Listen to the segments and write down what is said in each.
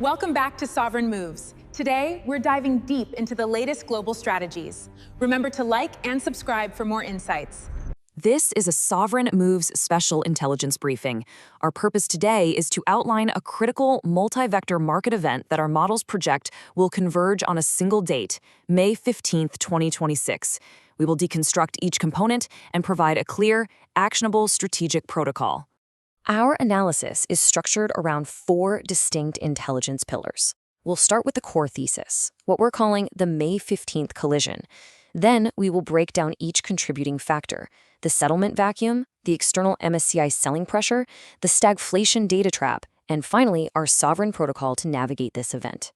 Welcome back to Sovereign Moves. Today, we're diving deep into the latest global strategies. Remember to like and subscribe for more insights. This is a Sovereign Moves special intelligence briefing. Our purpose today is to outline a critical multi-vector market event that our models project will converge on a single date, May 15th, 2026. We will deconstruct each component and provide a clear, actionable strategic protocol. Our analysis is structured around 4 distinct intelligence pillars. We'll start with the core thesis, what we're calling the May 15th collision. Then we will break down each contributing factor: the settlement vacuum, the external MSCI selling pressure, the stagflation data trap, and finally, our sovereign protocol to navigate this event.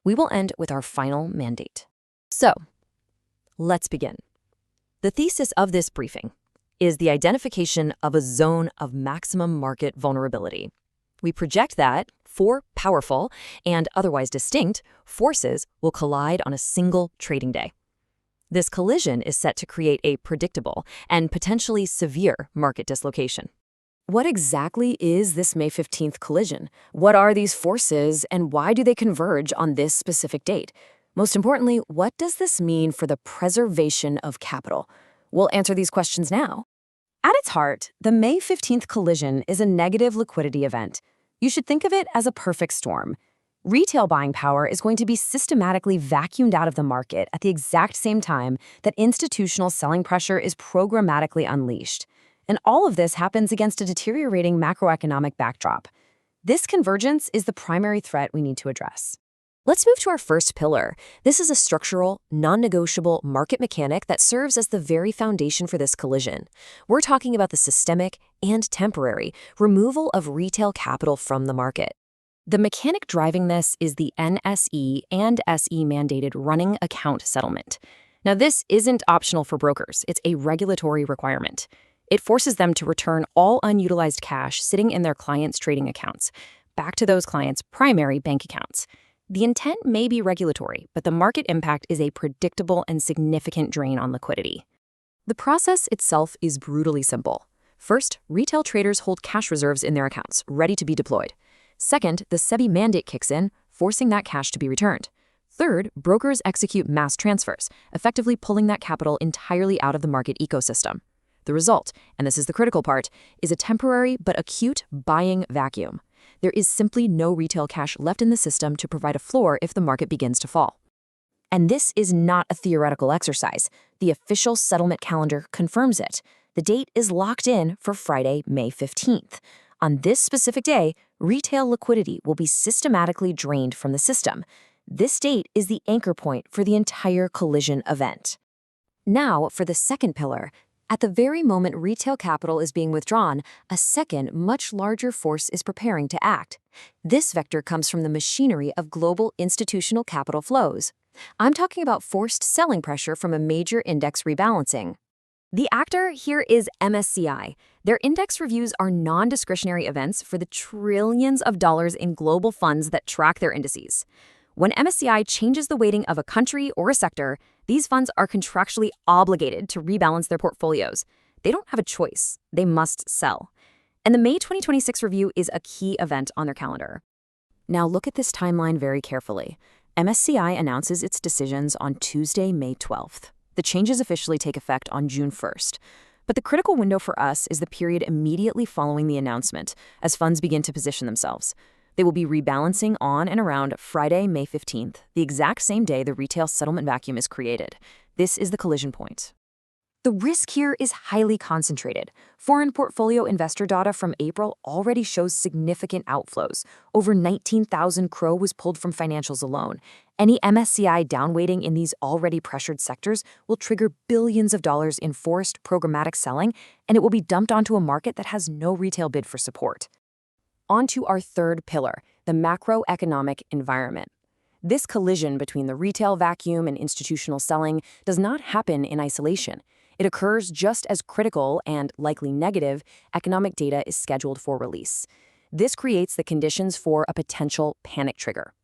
We will end with our final mandate. So, let's begin. The thesis of this briefing is the identification of a zone of maximum market vulnerability. We project that 4 powerful and otherwise distinct forces will collide on a single trading day. This collision is set to create a predictable and potentially severe market dislocation. What exactly is this May 15th collision? What are these forces, and why do they converge on this specific date? Most importantly, what does this mean for the preservation of capital? We'll answer these questions now. At its heart, the May 15th collision is a negative liquidity event. You should think of it as a perfect storm. Retail buying power is going to be systematically vacuumed out of the market at the exact same time that institutional selling pressure is programmatically unleashed. And all of this happens against a deteriorating macroeconomic backdrop. This convergence is the primary threat we need to address. Let's move to our first pillar. This is a structural, non-negotiable market mechanic that serves as the very foundation for this collision. We're talking about the systemic and temporary removal of retail capital from the market. The mechanic driving this is the NSE and SE-mandated running account settlement. Now, this isn't optional for brokers. It's a regulatory requirement. It forces them to return all unutilized cash sitting in their clients' trading accounts back to those clients' primary bank accounts. The intent may be regulatory, but the market impact is a predictable and significant drain on liquidity. The process itself is brutally simple. First, retail traders hold cash reserves in their accounts, ready to be deployed. Second, the SEBI mandate kicks in, forcing that cash to be returned. Third, brokers execute mass transfers, effectively pulling that capital entirely out of the market ecosystem. The result, and this is the critical part, is a temporary but acute buying vacuum. There is simply no retail cash left in the system to provide a floor if the market begins to fall. And this is not a theoretical exercise. The official settlement calendar confirms it. The date is locked in for Friday, May 15th. On this specific day, retail liquidity will be systematically drained from the system. This date is the anchor point for the entire collision event. Now, for the second pillar. At the very moment retail capital is being withdrawn, a second, much larger force is preparing to act. This vector comes from the machinery of global institutional capital flows. I'm talking about forced selling pressure from a major index rebalancing. The actor here is MSCI. Their index reviews are non-discretionary events for the trillions of dollars in global funds that track their indices. When MSCI changes the weighting of a country or a sector, these funds are contractually obligated to rebalance their portfolios. They don't have a choice. They must sell. And the May 2026 review is a key event on their calendar. Now look at this timeline very carefully. MSCI announces its decisions on Tuesday, May 12th. The changes officially take effect on June 1st. But the critical window for us is the period immediately following the announcement, as funds begin to position themselves. They will be rebalancing on and around Friday, May 15th, the exact same day the retail settlement vacuum is created. This is the collision point. The risk here is highly concentrated. Foreign portfolio investor data from April already shows significant outflows. Over 19,000 crore was pulled from financials alone. Any MSCI downweighting in these already pressured sectors will trigger billions of dollars in forced programmatic selling, and it will be dumped onto a market that has no retail bid for support. On to our third pillar, the macroeconomic environment. This collision between the retail vacuum and institutional selling does not happen in isolation. It occurs just as critical and likely negative economic data is scheduled for release. This creates the conditions for a potential panic trigger.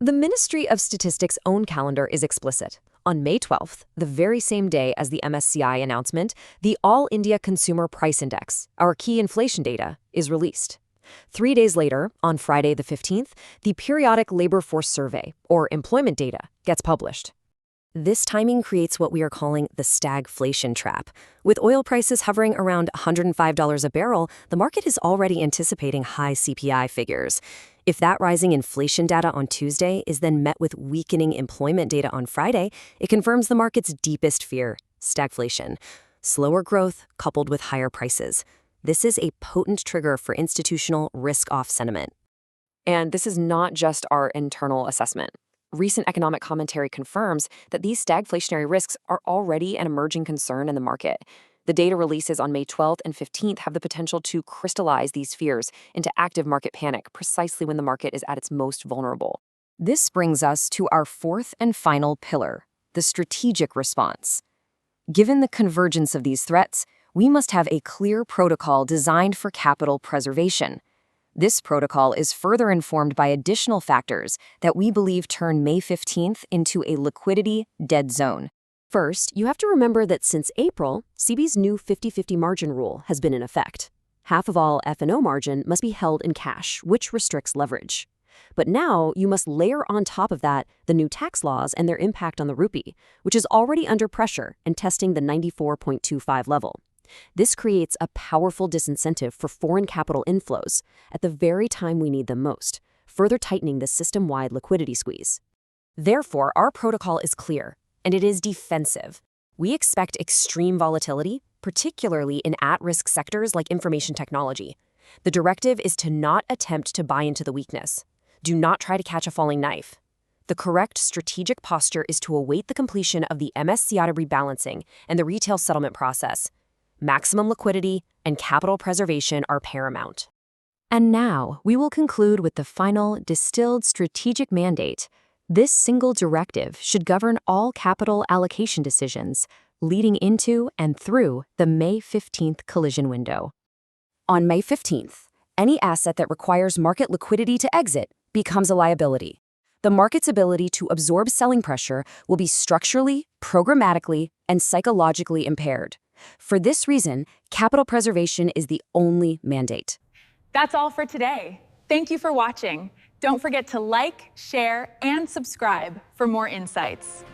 The Ministry of Statistics' own calendar is explicit. On May 12th, the very same day as the MSCI announcement, the All India Consumer Price Index, our key inflation data, is released. 3 days later, on Friday the 15th, the Periodic Labor Force Survey, or employment data, gets published. This timing creates what we are calling the stagflation trap. With oil prices hovering around $105 a barrel, the market is already anticipating high CPI figures. If that rising inflation data on Tuesday is then met with weakening employment data on Friday, it confirms the market's deepest fear, stagflation. Slower growth coupled with higher prices. This is a potent trigger for institutional risk-off sentiment. And this is not just our internal assessment. Recent economic commentary confirms that these stagflationary risks are already an emerging concern in the market. The data releases on May 12th and 15th have the potential to crystallize these fears into active market panic precisely when the market is at its most vulnerable. This brings us to our fourth and final pillar, the strategic response. Given the convergence of these threats, we must have a clear protocol designed for capital preservation. This protocol is further informed by additional factors that we believe turn May 15th into a liquidity dead zone. First, you have to remember that since April, SEBI's new 50-50 margin rule has been in effect. Half of all F&O margin must be held in cash, which restricts leverage. But now you must layer on top of that the new tax laws and their impact on the rupee, which is already under pressure and testing the 94.25 level. This creates a powerful disincentive for foreign capital inflows at the very time we need them most, further tightening the system-wide liquidity squeeze. Therefore, our protocol is clear, and it is defensive. We expect extreme volatility, particularly in at-risk sectors like information technology. The directive is to not attempt to buy into the weakness. Do not try to catch a falling knife. The correct strategic posture is to await the completion of the MSCI rebalancing and the retail settlement process. Maximum liquidity and capital preservation are paramount. And now, we will conclude with the final distilled strategic mandate. This single directive should govern all capital allocation decisions leading into and through the May 15th collision window. On May 15th, any asset that requires market liquidity to exit becomes a liability. The market's ability to absorb selling pressure will be structurally, programmatically, and psychologically impaired. For this reason, capital preservation is the only mandate. That's all for today. Thank you for watching. Don't forget to like, share, and subscribe for more insights.